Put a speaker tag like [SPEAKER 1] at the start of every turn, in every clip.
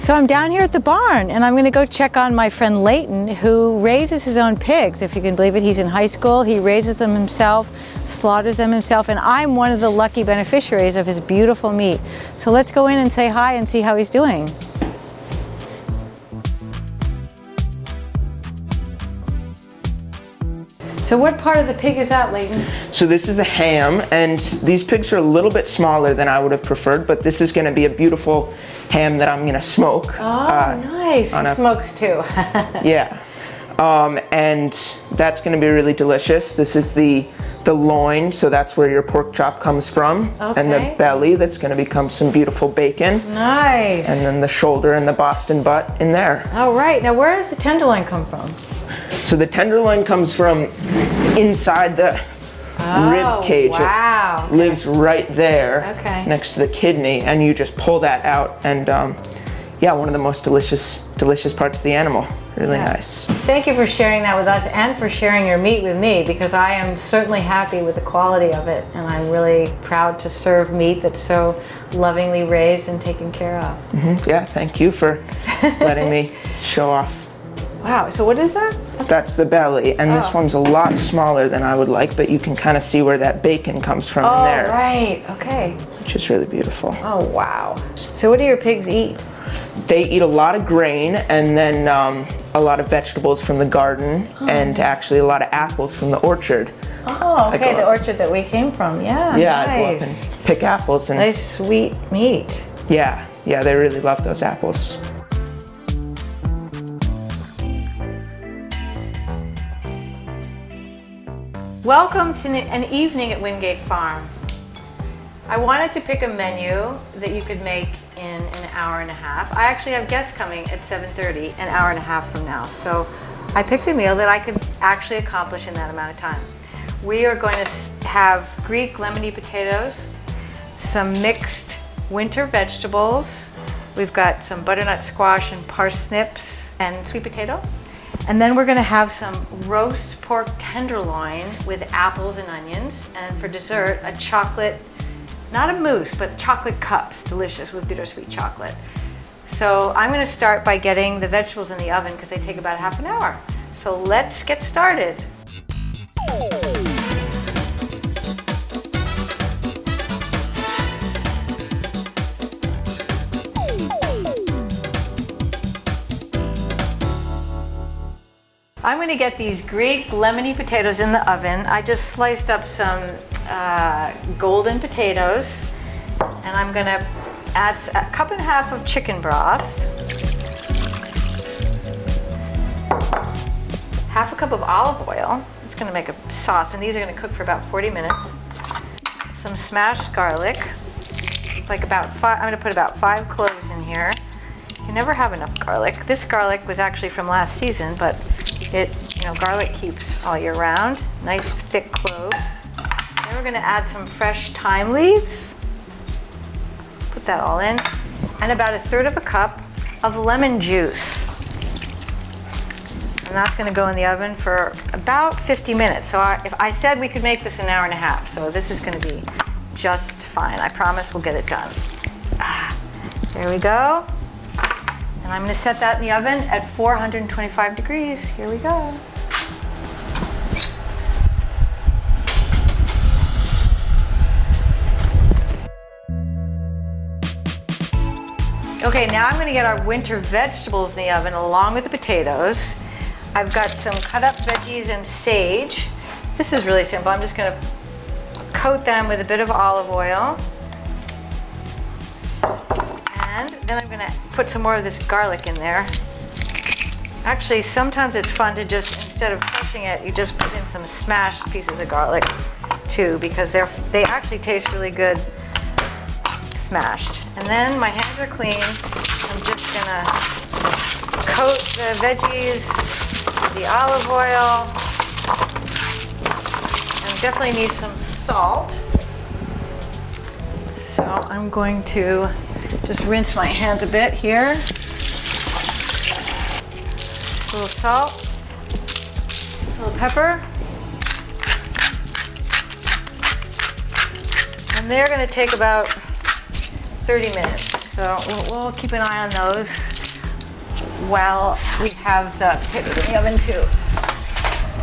[SPEAKER 1] So I'm down here at the barn and I'm gonna go check on my friend Leighton, who raises his own pigs, if you can believe it. He's in high school, he raises them himself, slaughters them himself, and I'm one of the lucky beneficiaries of his beautiful meat. So let's go in and say hi and see how he's doing. So what part of the pig is that, Leighton?
[SPEAKER 2] So this is the ham, and these pigs are a little bit smaller than I would have preferred, but this is gonna be a beautiful ham that I'm gonna smoke.
[SPEAKER 1] Oh, nice. He smokes too.
[SPEAKER 2] Yeah. And that's gonna be really delicious. This is the loin, so that's where your pork chop comes from.
[SPEAKER 1] Okay.
[SPEAKER 2] And the belly, that's gonna become some beautiful bacon.
[SPEAKER 1] Nice.
[SPEAKER 2] And then the shoulder and the Boston butt in there.
[SPEAKER 1] All right, now where does the tenderloin come from?
[SPEAKER 2] So the tenderloin comes from inside the rib cage.
[SPEAKER 1] Wow.
[SPEAKER 2] It lives right there,
[SPEAKER 1] okay,
[SPEAKER 2] next to the kidney, and you just pull that out, and yeah, one of the most delicious parts of the animal. Really nice.
[SPEAKER 1] Thank you for sharing that with us and for sharing your meat with me, because I am certainly happy with the quality of it, and I'm really proud to serve meat that's so lovingly raised and taken care of.
[SPEAKER 2] Mm-hmm. Yeah, thank you for letting me show off.
[SPEAKER 1] Wow, so what is that?
[SPEAKER 2] That's the belly, and this one's a lot smaller than I would like, but you can kind of see where that bacon comes from in there.
[SPEAKER 1] Oh, right, okay.
[SPEAKER 2] Which is really beautiful.
[SPEAKER 1] Oh, wow. So what do your pigs eat?
[SPEAKER 2] They eat a lot of grain, and then a lot of vegetables from the garden, and actually a lot of apples from the orchard.
[SPEAKER 1] Oh, okay, the orchard that we came from, yeah,
[SPEAKER 2] yeah,
[SPEAKER 1] nice.
[SPEAKER 2] I go up and pick apples. And
[SPEAKER 1] nice sweet meat.
[SPEAKER 2] Yeah, they really love those apples.
[SPEAKER 1] Welcome to an evening at Wingate Farm. I wanted to pick a menu that you could make in an hour and a half. I actually have guests coming at 7:30, an hour and a half from now. So I picked a meal that I could actually accomplish in that amount of time. We are going to have Greek lemony potatoes, some mixed winter vegetables. We've got some butternut squash and parsnips and sweet potato. And then we're gonna have some roast pork tenderloin with apples and onions. And for dessert, a chocolate, not a mousse, but chocolate cups, delicious with bittersweet chocolate. So I'm gonna start by getting the vegetables in the oven because they take about half an hour. So let's get started. I'm going to get these Greek lemony potatoes in the oven. I just sliced up some golden potatoes, and I'm going to add a cup and a half of chicken broth, half a cup of olive oil. It's going to make a sauce, and these are going to cook for about 40 minutes. Some smashed garlic, like about five. I'm going to put about 5 cloves in here. You never have enough garlic. This garlic was actually from last season, but garlic keeps all year round. Nice thick cloves. Then we're gonna add some fresh thyme leaves. Put that all in. And about 1/3 of a cup of lemon juice. And that's gonna go in the oven for about 50 minutes. So if I said we could make this an hour and a half, so this is gonna be just fine. I promise we'll get it done. There we go. And I'm going to set that in the oven at 425 degrees. Here we go. Okay, now I'm going to get our winter vegetables in the oven along with the potatoes. I've got some cut up veggies and sage. This is really simple. I'm just going to coat them with a bit of olive oil. And then I'm going to put some more of this garlic in there. Actually, sometimes it's fun to just, instead of crushing it, you just put in some smashed pieces of garlic too, because they actually taste really good smashed. And then my hands are clean. I'm just going to coat the veggies with the olive oil. And definitely need some salt. So I'm going to just rinse my hands a bit here. A little salt, a little pepper. And they're going to take about 30 minutes. So So we'll keep an eye on those while we have the potatoes in the oven too.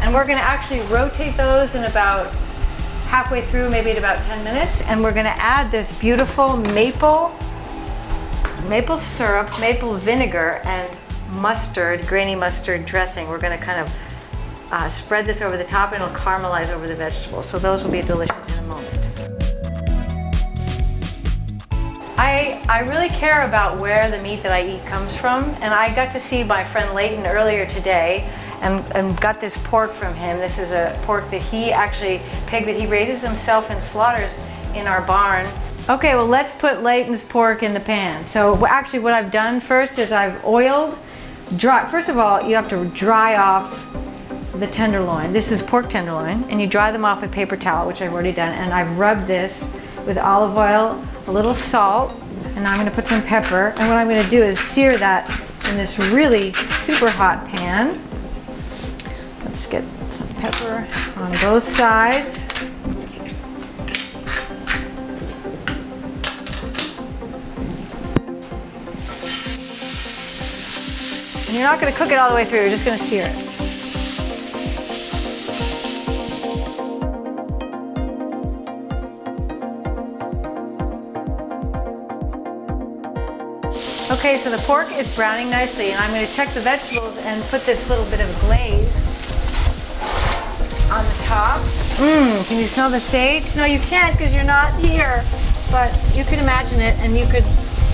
[SPEAKER 1] And we're gonna actually rotate those in about halfway through, maybe at about 10 minutes. And we're gonna add this beautiful maple syrup, maple vinegar, and mustard, grainy mustard dressing. We're gonna kind of spread this over the top and it'll caramelize over the vegetables. So those will be delicious in a moment. I really care about where the meat that I eat comes from, and I got to see my friend Leighton earlier today and got this pork from him. This is a pork that he actually, pig that he raises himself and slaughters in our barn. Okay, well let's put Leighton's pork in the pan. So actually what I've done first is I've oiled, first of all, you have to dry off the tenderloin. This is pork tenderloin, and you dry them off with paper towel, which I've already done, and I've rubbed this with olive oil, a little salt, and now I'm gonna put some pepper, and what I'm gonna do is sear that in this really super hot pan. Let's get some pepper on both sides. And you're not gonna cook it all the way through, you're just gonna sear it. Okay, so the pork is browning nicely, and I'm going to check the vegetables and put this little bit of glaze on the top. Can you smell the sage? No, you can't because you're not here, but you can imagine it and you could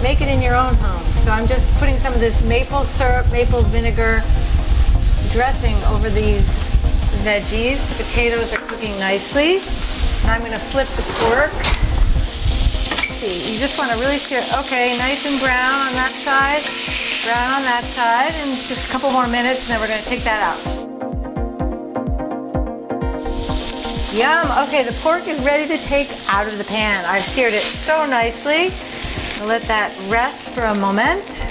[SPEAKER 1] make it in your own home. So I'm just putting some of this maple syrup, maple vinegar dressing over these veggies. The potatoes are cooking nicely. And I'm going to flip the pork. You just want to really sear, okay, nice and brown on that side, brown on that side, and just a couple more minutes, and then we're going to take that out. Yum, okay, the pork is ready to take out of the pan. I've seared it so nicely. I'll let that rest for a moment.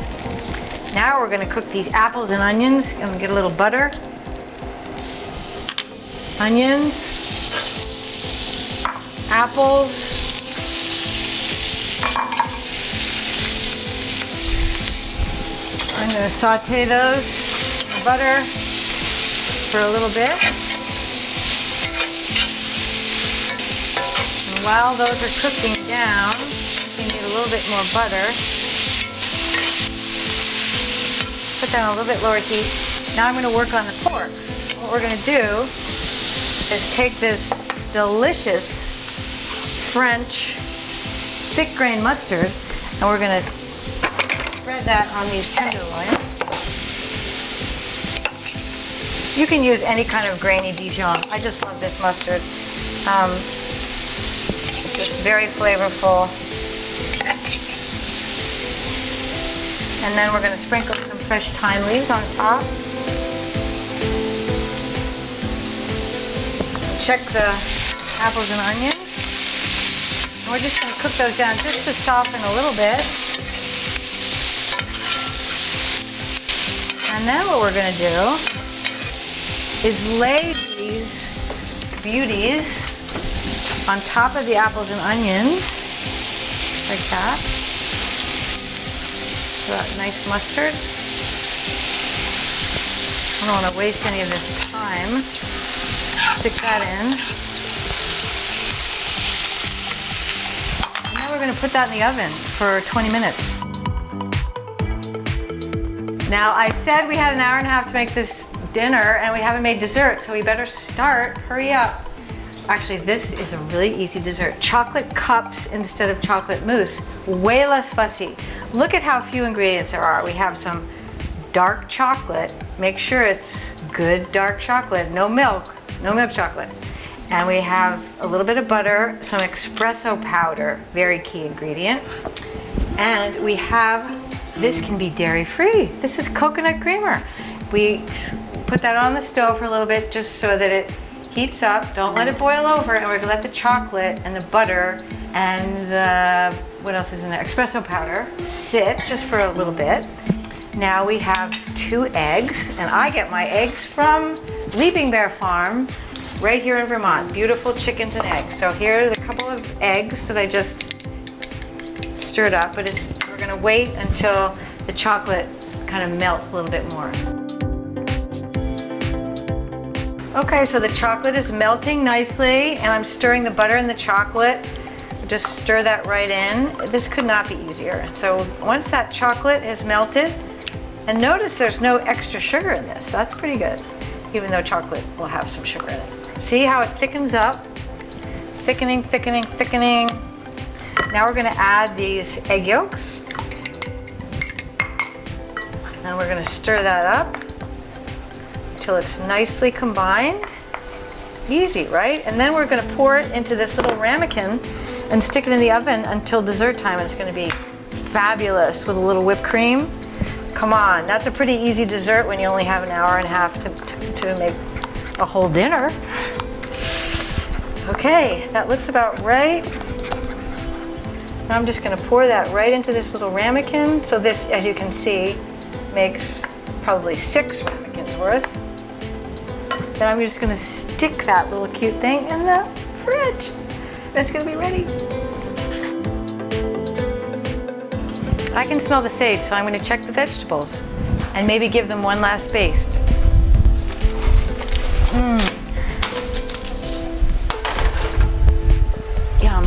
[SPEAKER 1] Now we're going to cook these apples and onions. I'm going to get a little butter. Onions, apples, I'm going to saute those in the butter for a little bit. And while those are cooking down, we need a little bit more butter. Put that on a little bit lower heat. Now I'm going to work on the pork. What we're going to do is take this delicious French thick grain mustard, and we're going to spread that on these tenderloins. You can use any kind of grainy Dijon. I just love this mustard. It's just very flavorful. And then we're going to sprinkle some fresh thyme leaves on top. Check the apples and onions. And we're just going to cook those down just to soften a little bit. And then what we're going to do is lay these beauties on top of the apples and onions, like that. So that nice mustard. I don't want to waste any of this time. Stick that in. And now we're going to put that in the oven for 20 minutes. Now, I said we had an hour and a half to make this dinner, and we haven't made dessert, so we better start. Hurry up. Actually, this is a really easy dessert. Chocolate cups instead of chocolate mousse. Way less fussy. Look at how few ingredients there are. We have some dark chocolate. Make sure it's good dark chocolate. No milk chocolate. And we have a little bit of butter, some espresso powder, very key ingredient. And we have, this can be dairy-free. This is coconut creamer. We put that on the stove for a little bit just so that it heats up. Don't let it boil over, and we're gonna let the chocolate and the butter and the, what else is in there? Espresso powder sit just for a little bit. Now we have 2 eggs, and I get my eggs from Leaping Bear Farm right here in Vermont. Beautiful chickens and eggs. So here's a couple of eggs that I just stirred up, but we're gonna wait until the chocolate kind of melts a little bit more. Okay, so the chocolate is melting nicely, and I'm stirring the butter and the chocolate. Just stir that right in. This could not be easier. So once that chocolate is melted, and notice there's no extra sugar in this. That's pretty good, even though chocolate will have some sugar in it. See how it thickens up? Thickening, thickening, thickening. Now we're gonna add these egg yolks. And we're gonna stir that up until it's nicely combined. Easy, right? And then we're gonna pour it into this little ramekin and stick it in the oven until dessert time. And it's gonna be fabulous with a little whipped cream. Come on, that's a pretty easy dessert when you only have an hour and a half to make a whole dinner. Okay, that looks about right. Now I'm just gonna pour that right into this little ramekin. So this, as you can see, makes probably 6 ramekins worth. Then I'm just gonna stick that little cute thing in the fridge. That's gonna be ready. I can smell the sage, so I'm gonna check the vegetables and maybe give them one last baste. Yum.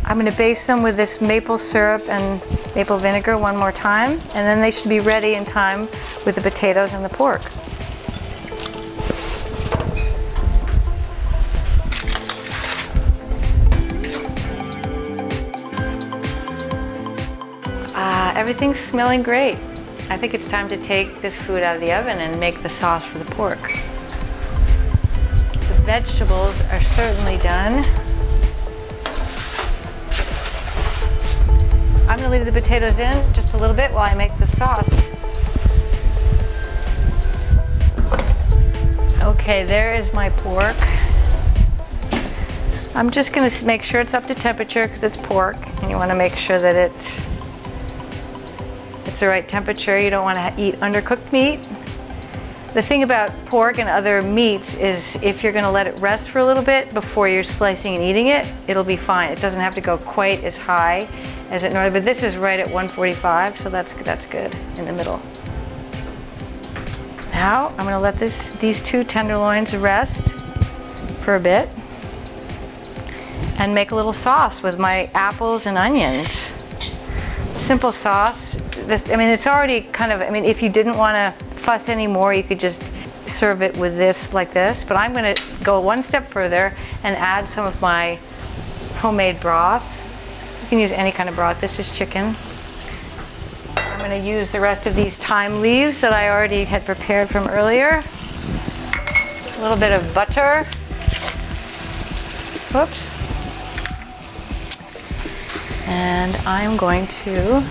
[SPEAKER 1] I'm gonna baste them with this maple syrup and maple vinegar one more time, and then they should be ready in time with the potatoes and the pork. Everything's smelling great. I think it's time to take this food out of the oven and make the sauce for the pork. The vegetables are certainly done. I'm gonna leave the potatoes in just a little bit while I make the sauce. Okay, there is my pork. I'm just gonna make sure it's up to temperature because it's pork, and you wanna make sure that it's the right temperature. You don't want to eat undercooked meat. The thing about pork and other meats is if you're going to let it rest for a little bit before you're slicing and eating it, it'll be fine. It doesn't have to go quite as high as it normally, but this is right at 145, so that's good in the middle. Now I'm going to let these 2 tenderloins rest for a bit and make a little sauce with my apples and onions. Simple sauce. It's already kind of, if you didn't want to fuss anymore, you could just serve it with this like this, but I'm going to go one step further and add some of my homemade broth. You can use any kind of broth. This is chicken. I'm going to use the rest of these thyme leaves that I already had prepared from earlier. A little bit of butter. Whoops. And I'm going to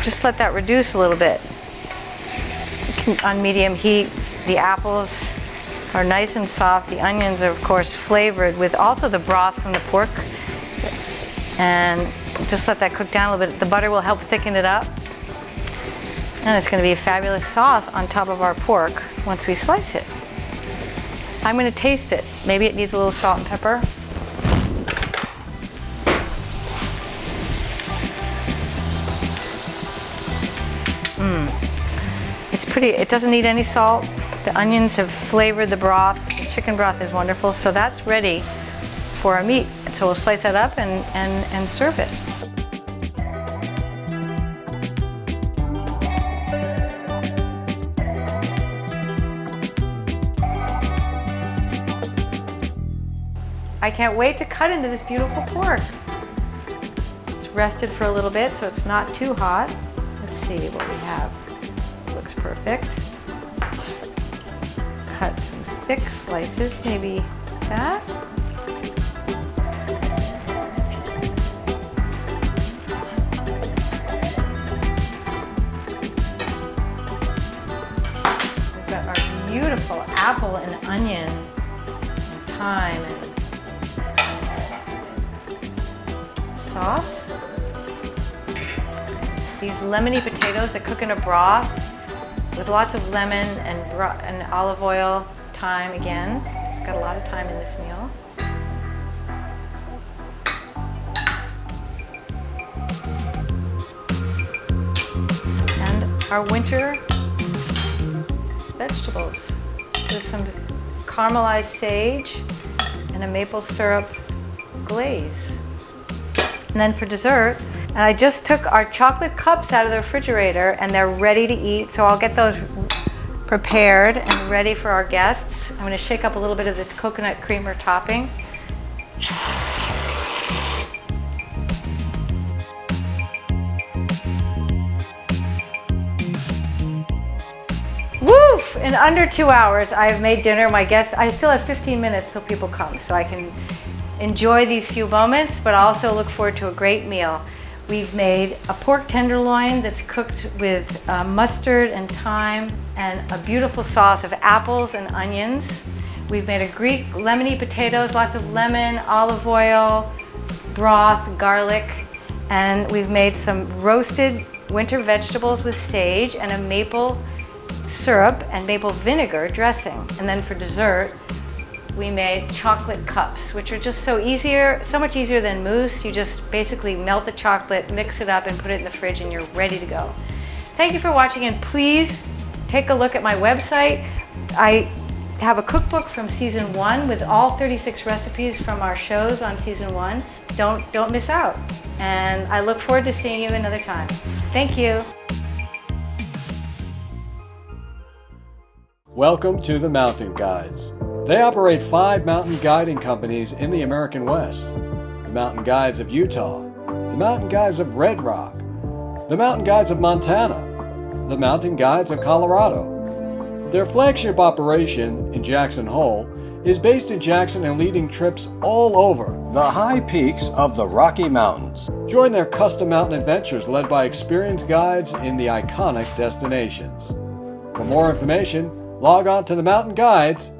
[SPEAKER 1] just let that reduce a little bit. On medium heat, the apples are nice and soft. The onions are, of course, flavored with also the broth from the pork. And just let that cook down a little bit. The butter will help thicken it up. And it's going to be a fabulous sauce on top of our pork once we slice it. I'm going to taste it. Maybe it needs a little salt and pepper. It's pretty, it doesn't need any salt. The onions have flavored the broth. The chicken broth is wonderful. So that's ready for our meat. And so we'll slice that up and serve it. I can't wait to cut into this beautiful pork. It's rested for a little bit, so it's not too hot. Let's see what we have. Looks perfect. Cut some thick slices, maybe that. We've got our beautiful apple and onion and thyme and sauce. These lemony potatoes that cook in a broth with lots of lemon and olive oil, thyme again. It's got a lot of thyme in this meal. our winter vegetables with some caramelized sage and a maple syrup glaze. And then for dessert, and I just took our chocolate cups out of the refrigerator and they're ready to eat, so I'll get those prepared and ready for our guests. I'm going to shake up a little bit of this coconut creamer topping. Woof! In under 2 hours, I have made dinner. My guests, I still have 15 minutes till people come, so I can enjoy these few moments, but also look forward to a great meal. We've made a pork tenderloin that's cooked with mustard and thyme and a beautiful sauce of apples and onions. We've made a Greek lemony potatoes, lots of lemon, olive oil, broth, garlic, and we've made some roasted winter vegetables with sage and a maple syrup and maple vinegar dressing. And then for dessert, we made chocolate cups, which are just so much easier than mousse. You just basically melt the chocolate, mix it up, and put it in the fridge, and you're ready to go. Thank you for watching, and please take a look at my website. I have a cookbook from season 1 with all 36 recipes from our shows on season 1. Don't miss out. And I look forward to seeing you another time. Thank you.
[SPEAKER 3] Welcome to the Mountain Guides. They operate 5 mountain guiding companies in the American West. The Mountain Guides of Utah, the Mountain Guides of Red Rock, the Mountain Guides of Montana, the Mountain Guides of Colorado. Their flagship operation in Jackson Hole is based in Jackson and leading trips all over
[SPEAKER 4] the high peaks of the Rocky Mountains.
[SPEAKER 3] Join their custom mountain adventures led by experienced guides in the iconic destinations. For more information, log on to themountainguides.com.